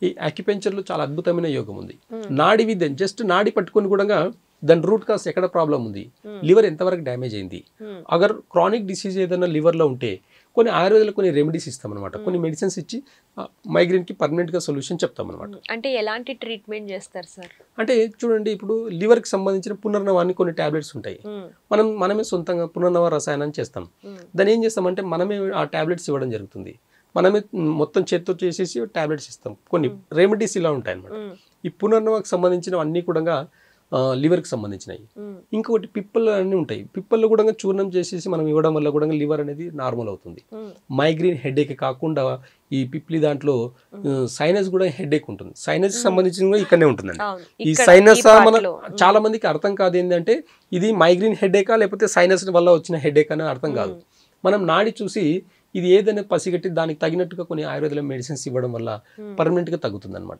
ఈ అక్యుపెంచర్లో చాలా అద్భుతమైన యోగం ఉంది. నాడి విద్య జస్ట్ నాడి పట్టుకొని కూడా దాని రూట్ కాస్ ఎక్కడ ప్రాబ్లం ఉంది, లివర్ ఎంతవరకు డ్యామేజ్ అయింది, అగర్ క్రానిక్ డిసీజ్ ఏదైనా లివర్లో ఉంటే కొన్ని ఆయుర్వేదంలో కొన్ని రెమెడీస్ ఇస్తామన్నమాట, కొన్ని మెడిసిన్స్ ఇచ్చి మైగ్రేన్కి పర్మనెంట్గా సొల్యూషన్ చెప్తామన్నమాట. అంటే ఎలాంటి ట్రీట్మెంట్ చేస్తారు సార్? అంటే చూడండి, ఇప్పుడు లివర్కి సంబంధించిన పునర్నవాన్ని కొన్ని టాబ్లెట్స్ ఉంటాయి, మనమే సొంతంగా పునర్నవ రసాయనాన్ని చేస్తాం. దాన్ని ఏం చేస్తామంటే మనమే ఆ టాబ్లెట్స్ ఇవ్వడం జరుగుతుంది. మనమే మొత్తం చేత్తో చేసేసి టాబ్లెట్స్ ఇస్తాం. కొన్ని రెమెడీస్ ఇలా ఉంటాయి అన్నమాట. ఈ పునర్నవకు సంబంధించిన అన్నీ కూడా లివర్కి సంబంధించినవి. ఇంకొకటి పిప్పలు అన్నీ ఉంటాయి. పిప్పల్లో కూడా చూర్ణం చేసేసి మనం ఇవ్వడం వల్ల కూడా లివర్ అనేది నార్మల్ అవుతుంది. మైగ్రేన్ హెడేక్ కాకుండా ఈ పిప్లి దాంట్లో సైనస్ కూడా హెడేక్ ఉంటుంది. సైనస్ సంబంధించిన కూడా ఇక్కడనే ఉంటుందండి. ఈ సైనస్ మన చాలా మందికి అర్థం కాదు ఏంటంటే ఇది మైగ్రేన్ హెడేకా లేకపోతే సైనస్ వల్ల వచ్చిన హెడేక్ అని అర్థం కాదు. మనం నాడి చూసి ఇది ఏదైనా పసిగట్టి దానికి తగినట్టుగా కొన్ని ఆయుర్వేద మెడిసిన్స్ ఇవ్వడం వల్ల పర్మనెంట్గా తగ్గుతుంది అనమాట.